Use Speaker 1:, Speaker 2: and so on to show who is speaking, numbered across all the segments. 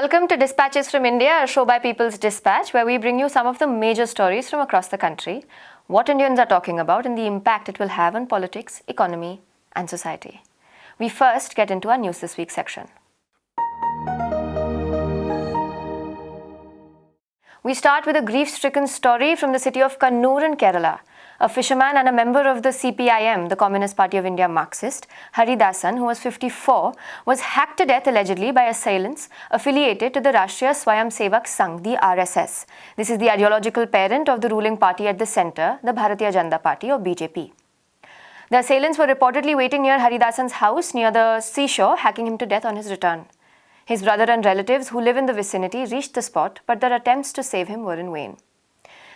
Speaker 1: Welcome to Dispatches from India, a show by People's Dispatch, where we bring you some of the major stories from across the country, what Indians are talking about, and the impact it will have on politics, economy, and society. We first get into our News This Week section. We start with a grief-stricken story from the city of Kannur in Kerala. A fisherman and a member of the CPIM, the Communist Party of India Marxist, Haridasan, who was 54, was hacked to death allegedly by assailants affiliated to the Rashtriya Swayamsevak Sangh, the RSS. This is the ideological parent of the ruling party at the centre, the Bharatiya Janata Party or BJP. The assailants were reportedly waiting near Haridasan's house near the seashore, hacking him to death on his return. His brother and relatives who live in the vicinity reached the spot, but their attempts to save him were in vain.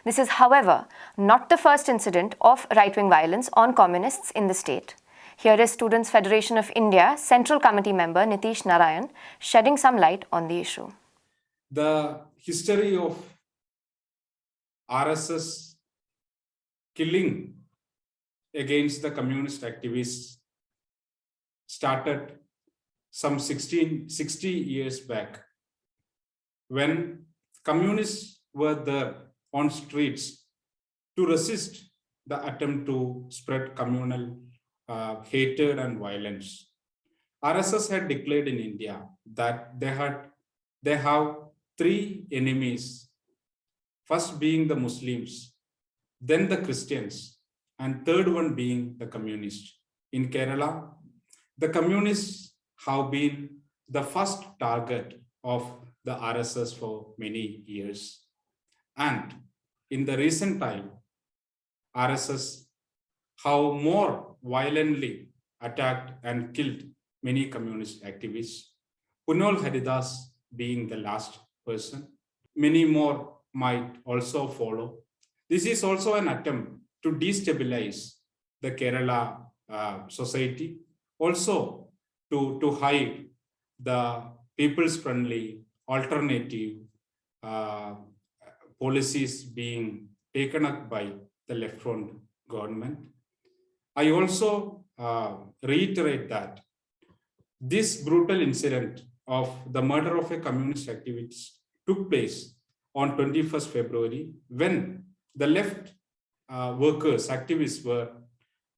Speaker 1: This is, however, not the first incident of right-wing violence on communists in the state. Here is Students' Federation of India Central Committee member Nitish Narayan shedding some light on the issue.
Speaker 2: The history of RSS killing against the communist activists started some 60 years back, when communists were there on streets to resist the attempt to spread communal hatred and violence. RSS had declared in India that they have three enemies, first being the Muslims, then the Christians, and third one being the communists. In Kerala, the communists have been the first target of the RSS for many years. And in the recent time, RSS have more violently attacked and killed many communist activists, Punol Haridas being the last person. Many more might also follow. This is also an attempt to destabilize the Kerala society, also to hide the people's-friendly alternative policies being taken up by the left-front government. I also reiterate that this brutal incident of the murder of a communist activist took place on 21st February when the left workers, activists were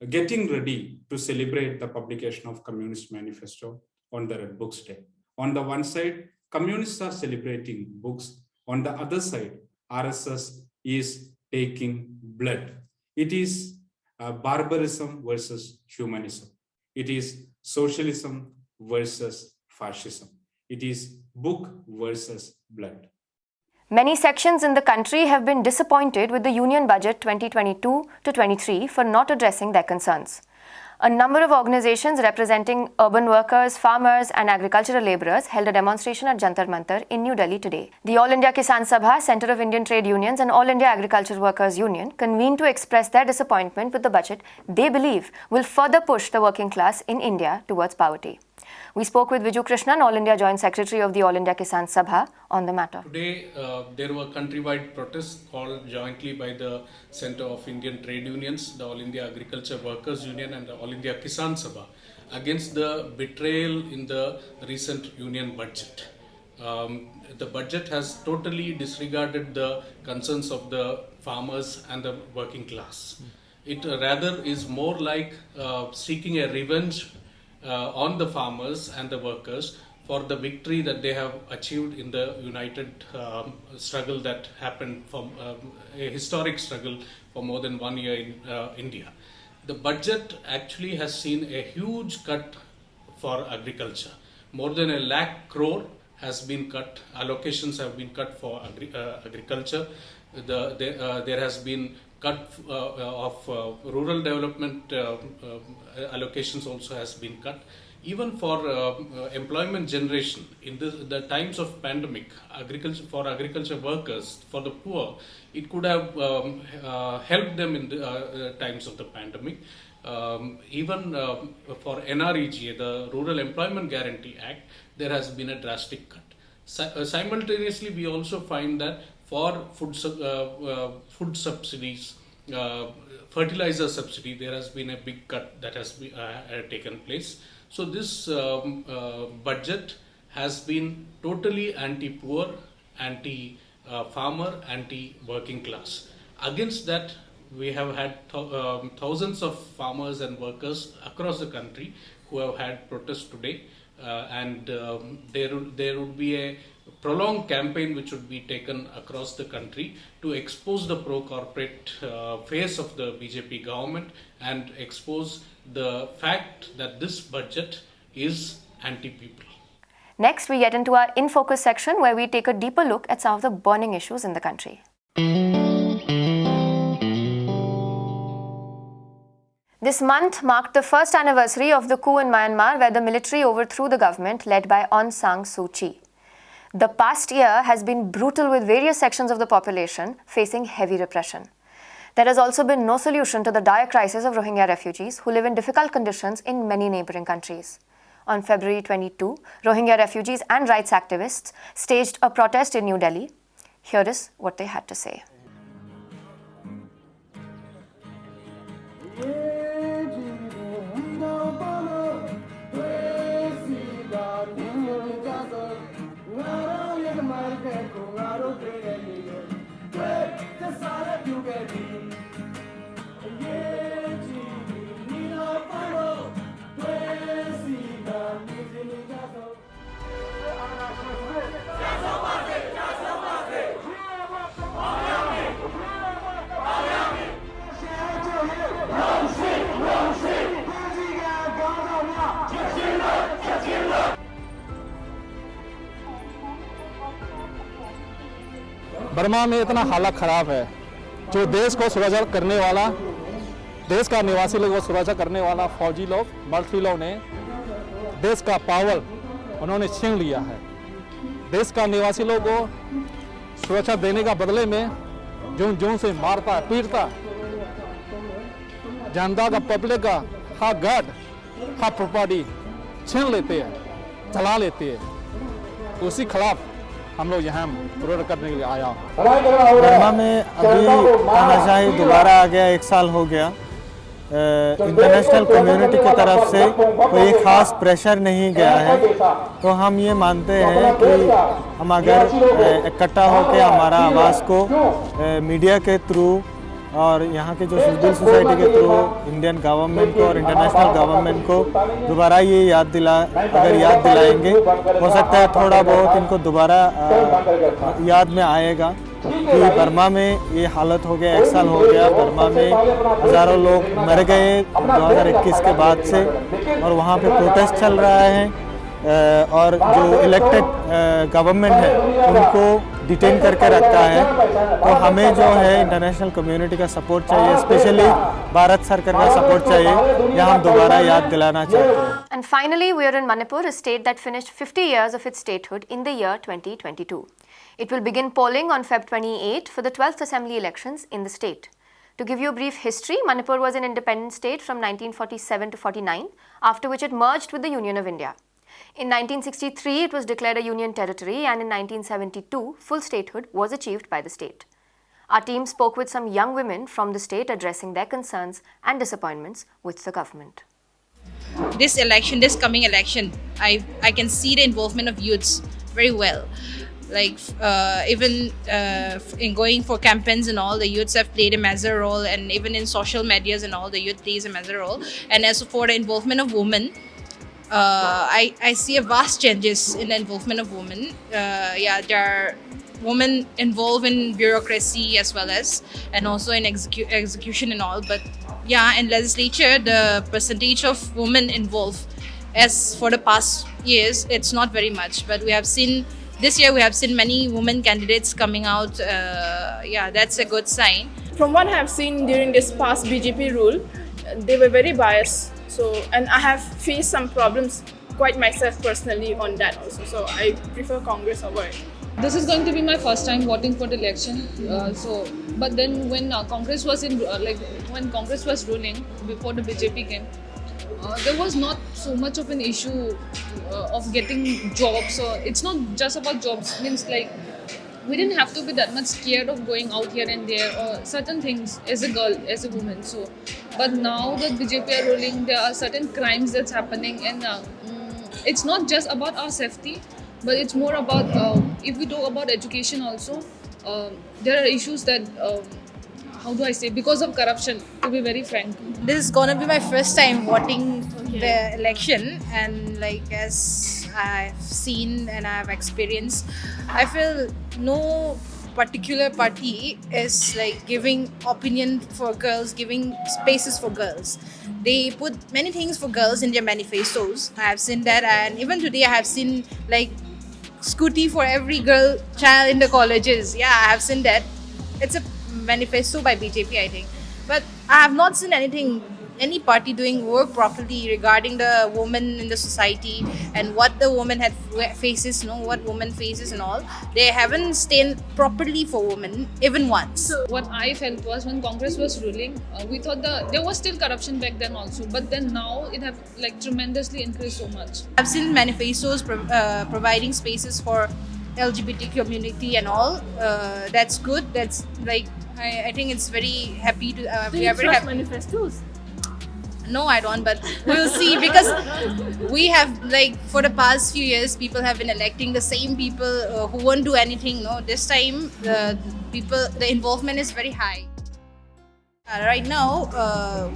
Speaker 2: getting ready to celebrate the publication of Communist Manifesto on the Red Books Day. On the one side, communists are celebrating books. On the other side, RSS is taking blood. It is barbarism versus humanism. It is socialism versus fascism. It is book versus blood.
Speaker 1: Many sections in the country have been disappointed with the Union Budget 2022-23 for not addressing their concerns. A number of organizations representing urban workers, farmers and agricultural labourers held a demonstration at Jantar Mantar in New Delhi today. The All India Kisan Sabha, Centre of Indian Trade Unions and All India Agriculture Workers Union convened to express their disappointment with the budget they believe will further push the working class in India towards poverty. We spoke with Viju Krishnan, All India Joint Secretary of the All India Kisan Sabha, on the matter.
Speaker 3: Today, there were countrywide protests called jointly by the Centre of Indian Trade Unions, the All India Agriculture Workers Union and the All India Kisan Sabha against the betrayal in the recent union budget. The budget has totally disregarded the concerns of the farmers and the working class. It rather is more like seeking a revenge on the farmers and the workers for the victory that they have achieved in the united struggle that happened from a historic struggle for more than 1 year in India. The budget actually has seen a huge cut for agriculture. More than 1 lakh crore has been cut, allocations have been cut for agriculture. There has been cut of rural development allocations also has been cut. Even for employment generation in the times of pandemic, agriculture workers, for the poor, it could have helped them in the times of the pandemic. Even for NREGA, the Rural Employment Guarantee Act, there has been a drastic cut. Simultaneously, we also find that for food subsidies, fertilizer subsidy, there has been a big cut that has taken place. So this budget has been totally anti-poor, anti-farmer, anti-working class. Against that, we have had thousands of farmers and workers across the country who have had protests today, and there would be a prolonged campaign which would be taken across the country to expose the pro-corporate face of the BJP government and expose the fact that this budget is anti-people.
Speaker 1: Next, we get into our In Focus section where we take a deeper look at some of the burning issues in the country. This month marked the first anniversary of the coup in Myanmar, where the military overthrew the government led by Aung San Suu Kyi. The past year has been brutal, with various sections of the population facing heavy repression. There has also been no solution to the dire crisis of Rohingya refugees who live in difficult conditions in many neighboring countries. On February 22, Rohingya refugees and rights activists staged a protest in New Delhi. Here is what they had to say.
Speaker 4: Burma में इतना हालत ख़राब है, जो देश को सुरक्षा करने वाला, देश का निवासी लोगों को सुरक्षा करने वाला फौजी लोग, मिलिट्री लोग ने देश का पावर उन्होंने छीन लिया है। देश का निवासी लोगों को सुरक्षा देने का बदले में जो जो से मारता पीटता, जनता का, पब्लिक का हर घर, हर प्रॉपर्टी छीन लेते हैं, चला लेते हैं। उसी खिलाफ हम लोग यहाँ विरोध करने के लिए आया।
Speaker 5: बर्मा में अभी तानाशाही दोबारा आ गया, 1 साल हो गया। इंटरनेशनल कम्युनिटी की तरफ से कोई ख़ास प्रेशर नहीं गया है, तो हम ये मानते हैं कि हम अगर इकट्ठा होकर हमारा आवाज़ को मीडिया के थ्रू और यहाँ के जो सिविल सोसाइटी के थ्रू इंडियन गवर्नमेंट को और इंटरनेशनल गवर्नमेंट को दोबारा ये याद दिलाएंगे, हो सकता है थोड़ा बहुत इनको दोबारा याद में आएगा कि बर्मा में ये हालत हो गया। 1 साल हो गया, बर्मा में हज़ारों लोग मर गए 2021 के बाद से, और वहाँ पे प्रोटेस्ट चल रहा है, और जो इलेक्टेड गवर्नमेंट है उनको डिटेन करके रखा है। तो हमें जो है इंटरनेशनल कम्युनिटी का सपोर्ट चाहिए, स्पेशली भारत सरकार का सपोर्ट चाहिए, यह हम दोबारा याद दिलाना चाहते हैं।
Speaker 1: And finally, we are in Manipur, a state that finished 50 years of its statehood in the year 2022. It will begin polling on Feb 28 for the 12th Assembly elections in the state. To give you a brief history, Manipur was an independent state from 1947 to 49, after which it merged with the Union of India. In 1963, it was declared a union territory, and in 1972, full statehood was achieved by the state. Our team spoke with some young women from the state addressing their concerns and disappointments with the government.
Speaker 6: This coming election, I can see the involvement of youths very well. Like even in going for campaigns and all, the youths have played a major role, and even in social medias and all, the youth plays a major role. And as for the involvement of women, I see a vast changes in the involvement of women. There are women involved in bureaucracy as well as, and also in execution and all. But yeah, in legislature, the percentage of women involved, as for the past years, it's not very much. But this year we have seen many women candidates coming out. That's a good sign.
Speaker 7: From what I have seen during this past BJP rule, they were very biased. And I have faced some problems quite myself personally on that also. So I prefer Congress over it.
Speaker 8: This is going to be my first time voting for the election. But then when Congress was when Congress was ruling before the BJP came, there was not so much of an issue of getting jobs. So it's not just about jobs. Means like we didn't have to be that much scared of going out here and there or certain things as a girl, as a woman. So, but now that BJP are ruling, there are certain crimes that's happening, and it's not just about our safety, but it's more about if we talk about education also, there are issues that how do I say, because of corruption, to be very frank.
Speaker 6: This is gonna be my first time voting the election, and like as I've seen and I've experienced, I feel no particular party is like giving opinion for girls, giving spaces for girls. They put many things for girls in their manifestos. I have seen that, and even today I have seen like scooty for every girl child in the colleges. Yeah, I have seen that. It's a manifesto by BJP, I think. But I have not seen any party doing work properly regarding the woman in the society and what the woman faces, what woman faces and all. They haven't stand properly for women even once.
Speaker 8: What I felt was when Congress was ruling, we thought there was still corruption back then also, but then now it have like tremendously increased so much.
Speaker 6: I've seen manifestos providing spaces for LGBT community and all. That's good. That's like I think it's very happy to. We are very happy.
Speaker 7: manifestos?
Speaker 6: No, I don't, but we'll see, because we have like for the past few years, people have been electing the same people who won't do anything. No, this time the involvement is very high. Right now,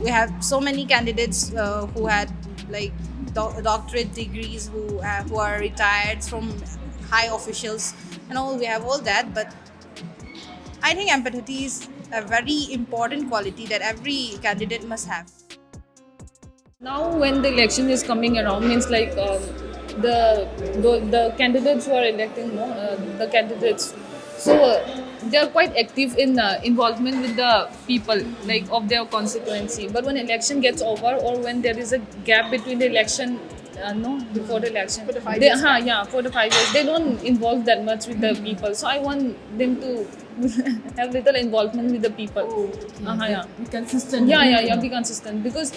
Speaker 6: we have so many candidates who had like doctorate degrees, who are retired from high officials and all. We have all that, but I think empathy is a very important quality that every candidate must have.
Speaker 8: Now when the election is coming around, means like the candidates who are electing, the candidates, so they are quite active in involvement with the people, like of their constituency. But when election gets over, or when there is a gap between the election, before the election,
Speaker 7: For the 5 years.
Speaker 8: for the 5 years, they don't involve that much with the people. So I want them to have little involvement with the people.
Speaker 7: Be consistent.
Speaker 8: Be consistent, because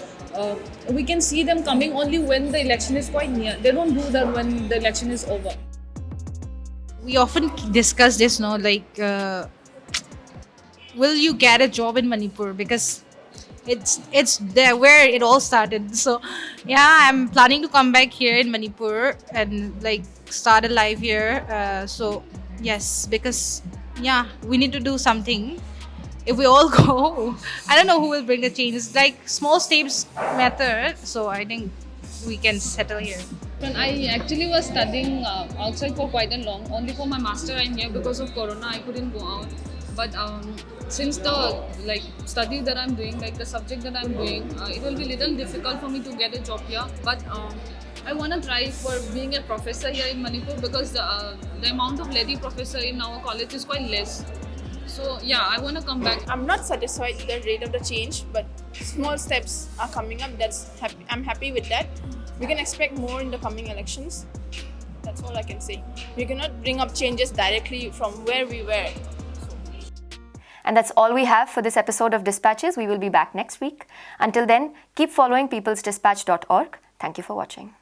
Speaker 8: we can see them coming only when the election is quite near. They don't do that when the election is over.
Speaker 6: We often discuss this, will you get a job in Manipur? Because it's there where it all started. So yeah, I'm planning to come back here in Manipur and like start a life here. So yes, because yeah, we need to do something. If we all go, I don't know who will bring the change. It's like small steps matter. So I think we can settle here.
Speaker 8: When I actually was studying outside for quite a long, only for my master I'm here because of Corona, I couldn't go out. But since the study that I'm doing, like the subject that I'm doing, it will be little difficult for me to get a job here. But I want to try for being a professor here in Manipur, because the amount of lady professor in our college is quite less. So yeah, I want to come back.
Speaker 7: I'm not satisfied with the rate of the change, but small steps are coming up. I'm happy with that. We can expect more in the coming elections. That's all I can say. We cannot bring up changes directly from where we were.
Speaker 1: And that's all we have for this episode of Dispatches. We will be back next week. Until then, keep following peoplesdispatch.org. Thank you for watching.